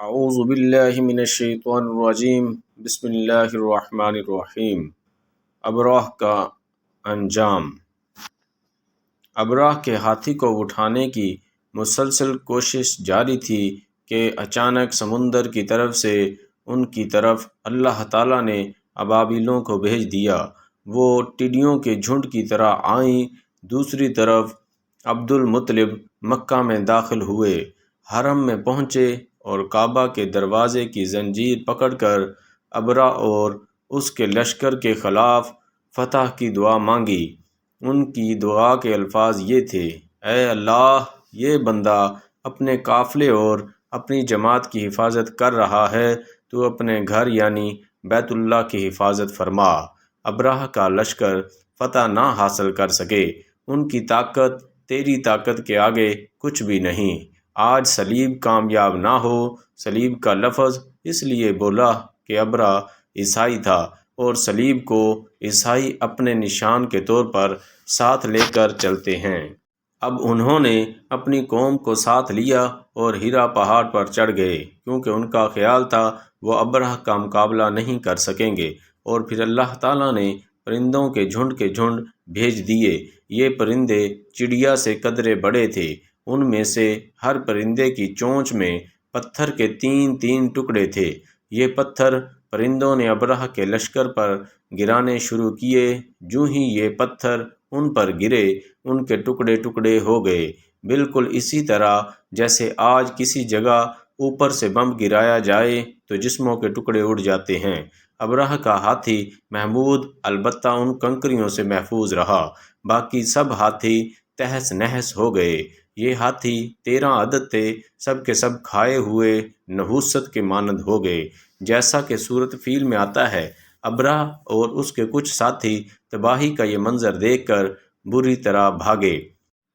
اعوذ باللہ من الشیطان الرجیم بسم اللہ الرحمن الرحیم۔ ابراہ کا انجام۔ ابراہ کے ہاتھی کو اٹھانے کی مسلسل کوشش جاری تھی کہ اچانک سمندر کی طرف سے ان کی طرف اللہ تعالیٰ نے ابابیلوں کو بھیج دیا۔ وہ ٹڈیوں کے جھنڈ کی طرح آئیں۔ دوسری طرف عبد المطلب مکہ میں داخل ہوئے، حرم میں پہنچے اور کعبہ کے دروازے کی زنجیر پکڑ کر ابراہ اور اس کے لشکر کے خلاف فتح کی دعا مانگی۔ ان کی دعا کے الفاظ یہ تھے: اے اللہ، یہ بندہ اپنے قافلے اور اپنی جماعت کی حفاظت کر رہا ہے، تو اپنے گھر یعنی بیت اللہ کی حفاظت فرما۔ ابراہ کا لشکر فتح نہ حاصل کر سکے، ان کی طاقت تیری طاقت کے آگے کچھ بھی نہیں۔ آج صلیب کامیاب نہ ہو۔ صلیب کا لفظ اس لیے بولا کہ ابراہ عیسائی تھا اور صلیب کو عیسائی اپنے نشان کے طور پر ساتھ لے کر چلتے ہیں۔ اب انہوں نے اپنی قوم کو ساتھ لیا اور ہیرا پہاڑ پر چڑھ گئے، کیونکہ ان کا خیال تھا وہ ابراہ کا مقابلہ نہیں کر سکیں گے۔ اور پھر اللہ تعالیٰ نے پرندوں کے جھنڈ بھیج دیے۔ یہ پرندے چڑیا سے قدرے بڑے تھے۔ ان میں سے ہر پرندے کی چونچ میں پتھر کے 3 ٹکڑے تھے۔ یہ پتھر پرندوں نے ابراہ کے لشکر پر گرانے شروع کیے۔ جو ہی یہ پتھر ان پر گرے، ان کے ٹکڑے ٹکڑے ہو گئے، بالکل اسی طرح جیسے آج کسی جگہ اوپر سے بم گرایا جائے تو جسموں کے ٹکڑے اڑ جاتے ہیں۔ ابراہ کا ہاتھی محمود البتہ ان کنکریوں سے محفوظ رہا، باقی سب ہاتھی تہس نہس ہو گئے۔ یہ ہاتھی 13 عدد تھے، سب کے سب کھائے ہوئے نحوست کے مانند ہو گئے، جیسا کہ سورۃ فیل میں آتا ہے۔ ابراہ اور اس کے کچھ ساتھی تباہی کا یہ منظر دیکھ کر بری طرح بھاگے،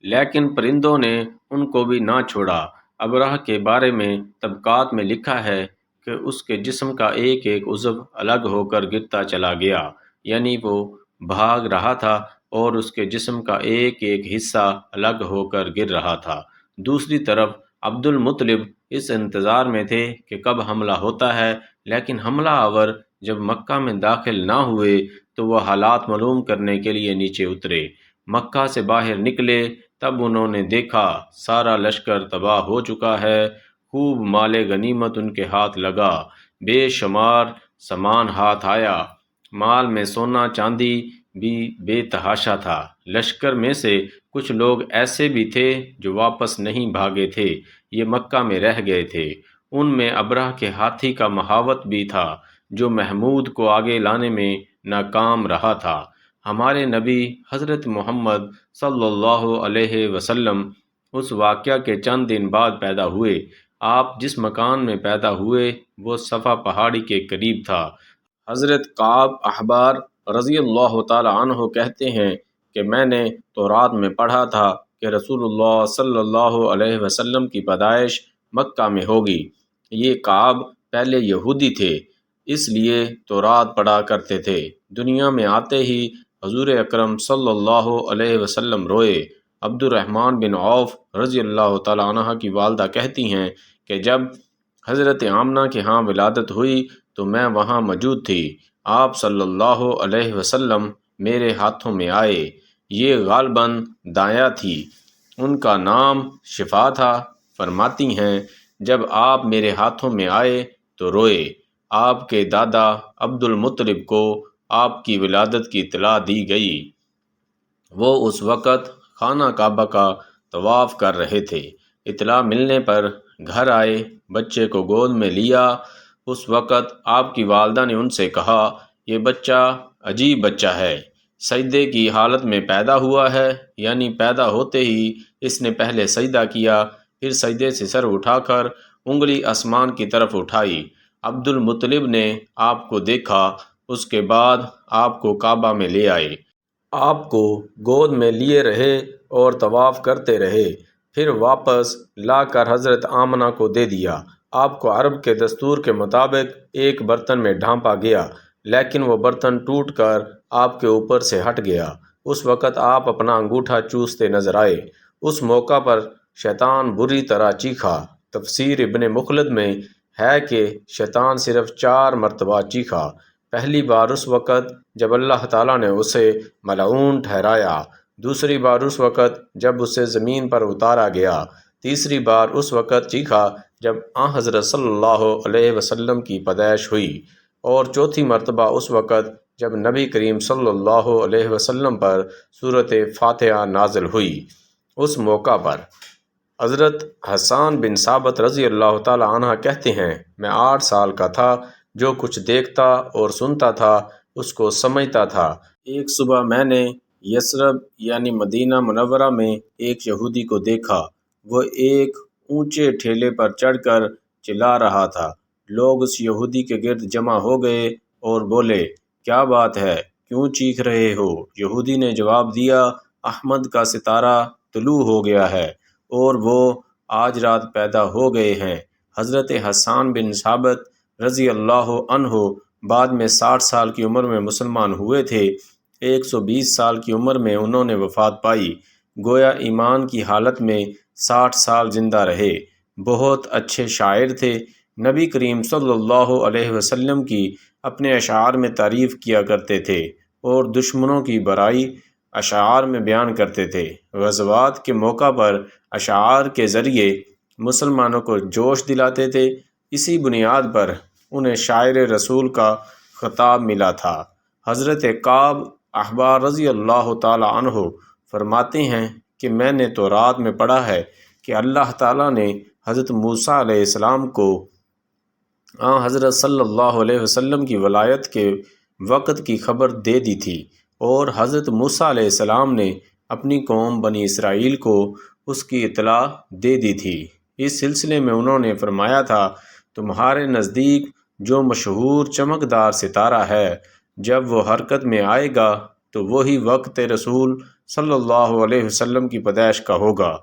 لیکن پرندوں نے ان کو بھی نہ چھوڑا۔ ابراہ کے بارے میں طبقات میں لکھا ہے کہ اس کے جسم کا ایک ایک عضو الگ ہو کر گرتا چلا گیا، یعنی وہ بھاگ رہا تھا اور اس کے جسم کا ایک ایک حصہ الگ ہو کر گر رہا تھا۔ دوسری طرف عبد المطلب اس انتظار میں تھے کہ کب حملہ ہوتا ہے، لیکن حملہ آور جب مکہ میں داخل نہ ہوئے تو وہ حالات معلوم کرنے کے لیے نیچے اترے۔ مکہ سے باہر نکلے تب انہوں نے دیکھا سارا لشکر تباہ ہو چکا ہے۔ خوب مال غنیمت ان کے ہاتھ لگا، بے شمار سامان ہاتھ آیا۔ مال میں سونا چاندی بھی بے تحاشا تھا۔ لشکر میں سے کچھ لوگ ایسے بھی تھے جو واپس نہیں بھاگے تھے، یہ مکہ میں رہ گئے تھے۔ ان میں ابراہ کے ہاتھی کا محاوت بھی تھا، جو محمود کو آگے لانے میں ناکام رہا تھا۔ ہمارے نبی حضرت محمد صلی اللہ علیہ وسلم اس واقعہ کے چند دن بعد پیدا ہوئے۔ آپ جس مکان میں پیدا ہوئے وہ صفا پہاڑی کے قریب تھا۔ حضرت کعب احبار رضی اللہ تعالی عنہ کہتے ہیں کہ میں نے تورات میں پڑھا تھا کہ رسول اللہ صلی اللہ علیہ وسلم کی پیدائش مکہ میں ہوگی۔ یہ کعب پہلے یہودی تھے، اس لیے تورات پڑھا کرتے تھے۔ دنیا میں آتے ہی حضور اکرم صلی اللہ علیہ وسلم روئے۔ عبد الرحمن بن عوف رضی اللہ تعالیٰ عنہ کی والدہ کہتی ہیں کہ جب حضرت آمنہ کے ہاں ولادت ہوئی تو میں وہاں موجود تھی۔ آپ صلی اللہ علیہ وسلم میرے ہاتھوں میں آئے۔ یہ غالباً دایاں تھی، ان کا نام شفا تھا۔ فرماتی ہیں جب آپ میرے ہاتھوں میں آئے تو روئے۔ آپ کے دادا عبد المطلب کو آپ کی ولادت کی اطلاع دی گئی۔ وہ اس وقت خانہ کعبہ کا طواف کر رہے تھے۔ اطلاع ملنے پر گھر آئے، بچے کو گود میں لیا۔ اس وقت آپ کی والدہ نے ان سے کہا، یہ بچہ عجیب بچہ ہے، سجدے کی حالت میں پیدا ہوا ہے، یعنی پیدا ہوتے ہی اس نے پہلے سجدہ کیا، پھر سجدے سے سر اٹھا کر انگلی آسمان کی طرف اٹھائی۔ عبد المطلب نے آپ کو دیکھا، اس کے بعد آپ کو کعبہ میں لے آئے۔ آپ کو گود میں لیے رہے اور طواف کرتے رہے، پھر واپس لا کر حضرت آمنہ کو دے دیا۔ آپ کو عرب کے دستور کے مطابق ایک برتن میں ڈھانپا گیا، لیکن وہ برتن ٹوٹ کر آپ کے اوپر سے ہٹ گیا۔ اس وقت آپ اپنا انگوٹھا چوستے نظر آئے۔ اس موقع پر شیطان بری طرح چیخا۔ تفسیر ابن مخلد میں ہے کہ شیطان صرف 4 مرتبہ چیخا۔ پہلی بار اس وقت جب اللہ تعالیٰ نے اسے ملعون ٹھہرایا، دوسری بار اس وقت جب اسے زمین پر اتارا گیا، تیسری بار اس وقت چیخا جب حضرت صلی اللہ علیہ وسلم کی پیدائش ہوئی، اور چوتھی مرتبہ اس وقت جب نبی کریم صلی اللہ علیہ وسلم پر سورۃ فاتحہ نازل ہوئی۔ اس موقع پر حضرت حسان بن ثابت رضی اللہ تعالی عنہ کہتے ہیں، میں 8 سال کا تھا، جو کچھ دیکھتا اور سنتا تھا اس کو سمجھتا تھا۔ ایک صبح میں نے یثرب یعنی مدینہ منورہ میں ایک یہودی کو دیکھا۔ وہ ایک اونچے ٹھیلے پر چڑھ کر چلا رہا تھا۔ لوگ اس یہودی کے گرد جمع ہو گئے اور بولے، کیا بات ہے، کیوں چیخ رہے ہو؟ یہودی نے جواب دیا، احمد کا ستارہ طلوع ہو گیا ہے اور وہ آج رات پیدا ہو گئے ہیں۔ حضرت حسان بن ثابت رضی اللہ عنہ بعد میں 60 سال کی عمر میں مسلمان ہوئے تھے۔ 120 سال کی عمر میں انہوں نے وفات پائی، گویا ایمان کی حالت میں 60 سال زندہ رہے۔ بہت اچھے شاعر تھے۔ نبی کریم صلی اللہ علیہ وسلم کی اپنے اشعار میں تعریف کیا کرتے تھے اور دشمنوں کی برائی اشعار میں بیان کرتے تھے۔ غزوات کے موقع پر اشعار کے ذریعے مسلمانوں کو جوش دلاتے تھے۔ اسی بنیاد پر انہیں شاعر رسول کا خطاب ملا تھا۔ حضرت کعب احبار رضی اللہ تعالی عنہ فرماتے ہیں کہ میں نے تورات میں پڑھا ہے کہ اللہ تعالیٰ نے حضرت موسیٰ علیہ السلام کو حضرت صلی اللہ علیہ وسلم کی ولایت کے وقت کی خبر دے دی تھی، اور حضرت موسیٰ علیہ السلام نے اپنی قوم بنی اسرائیل کو اس کی اطلاع دے دی تھی۔ اس سلسلے میں انہوں نے فرمایا تھا، تمہارے نزدیک جو مشہور چمکدار ستارہ ہے، جب وہ حرکت میں آئے گا تو وہی وقت رسول صلی اللہ علیہ وسلم کی پیدائش کا ہوگا۔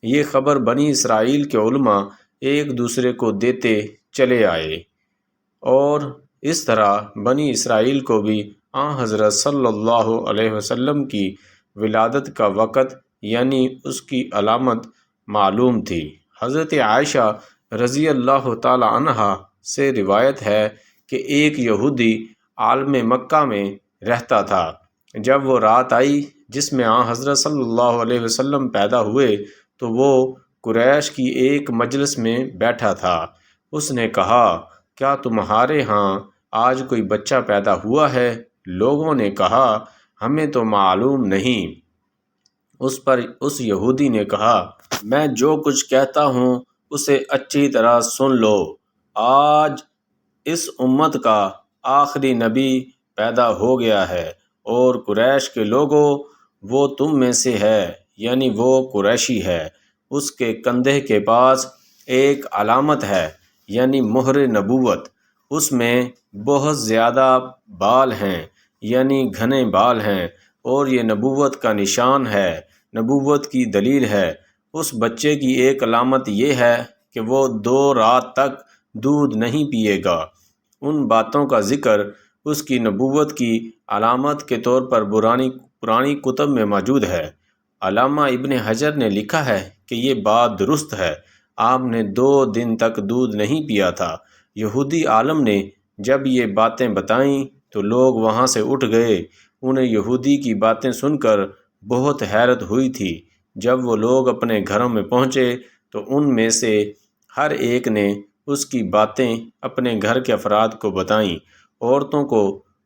یہ خبر بنی اسرائیل کے علماء ایک دوسرے کو دیتے چلے آئے، اور اس طرح بنی اسرائیل کو بھی حضرت صلی اللہ علیہ وسلم کی ولادت کا وقت یعنی اس کی علامت معلوم تھی۔ حضرت عائشہ رضی اللہ تعالی عنہا سے روایت ہے کہ ایک یہودی عالم مکہ میں رہتا تھا۔ جب وہ رات آئی جس میں حضرت صلی اللہ علیہ وسلم پیدا ہوئے تو وہ قریش کی ایک مجلس میں بیٹھا تھا۔ اس نے کہا، کیا تمہارے ہاں آج کوئی بچہ پیدا ہوا ہے؟ لوگوں نے کہا، ہمیں تو معلوم نہیں۔ اس پر اس یہودی نے کہا، میں جو کچھ کہتا ہوں اسے اچھی طرح سن لو۔ آج اس امت کا آخری نبی پیدا ہو گیا ہے، اور قریش کے لوگوں، وہ تم میں سے ہے، یعنی وہ قریشی ہے۔ اس کے کندھے کے پاس ایک علامت ہے، یعنی مہر نبوت۔ اس میں بہت زیادہ بال ہیں، یعنی گھنے بال ہیں، اور یہ نبوت کا نشان ہے، نبوت کی دلیل ہے۔ اس بچے کی ایک علامت یہ ہے کہ وہ 2 رات تک دودھ نہیں پیے گا۔ ان باتوں کا ذکر اس کی نبوت کی علامت کے طور پر پرانی کتب میں موجود ہے۔ علامہ ابن حجر نے لکھا ہے کہ یہ بات درست ہے، آپ نے 2 دن تک دودھ نہیں پیا تھا۔ یہودی عالم نے جب یہ باتیں بتائیں تو لوگ وہاں سے اٹھ گئے۔ انہیں یہودی کی باتیں سن کر بہت حیرت ہوئی تھی۔ جب وہ لوگ اپنے گھروں میں پہنچے تو ان میں سے ہر ایک نے اس کی باتیں اپنے گھر کے افراد کو بتائیں۔ عورتوں کو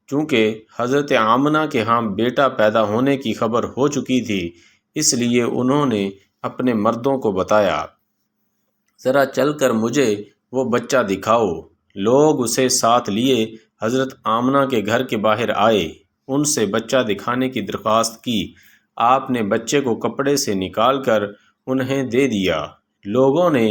چونکہ حضرت آمنہ کے ہاں بیٹا پیدا ہونے کی خبر ہو چکی تھی، اس لیے انہوں نے اپنے مردوں کو بتایا، ذرا چل کر مجھے وہ بچہ دکھاؤ۔ لوگ اسے ساتھ لیے حضرت آمنہ کے گھر کے باہر آئے، ان سے بچہ دکھانے کی درخواست کی۔ آپ نے بچے کو کپڑے سے نکال کر انہیں دے دیا۔ لوگوں نے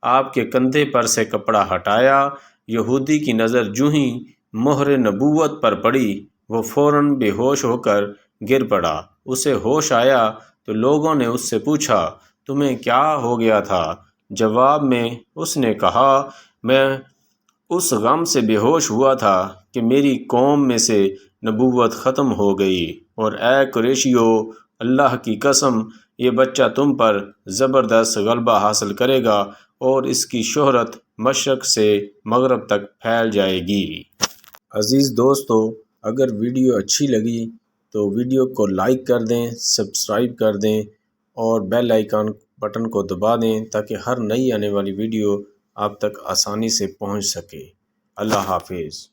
آپ کے کندھے پر سے کپڑا ہٹایا۔ یہودی کی نظر جوں ہی مہر نبوت پر پڑی، وہ فوراً بے ہوش ہو کر گر پڑا۔ اسے ہوش آیا تو لوگوں نے اس سے پوچھا، تمہیں کیا ہو گیا تھا؟ جواب میں اس نے کہا، میں اس غم سے بے ہوش ہوا تھا کہ میری قوم میں سے نبوت ختم ہو گئی، اور اے قریشیو، اللہ کی قسم، یہ بچہ تم پر زبردست غلبہ حاصل کرے گا اور اس کی شہرت مشرق سے مغرب تک پھیل جائے گی۔ عزیز دوستو، اگر ویڈیو اچھی لگی تو ویڈیو کو لائک کر دیں، سبسکرائب کر دیں اور بیل آئیکن بٹن کو دبا دیں تاکہ ہر نئی آنے والی ویڈیو آپ تک آسانی سے پہنچ سکے۔ اللہ حافظ۔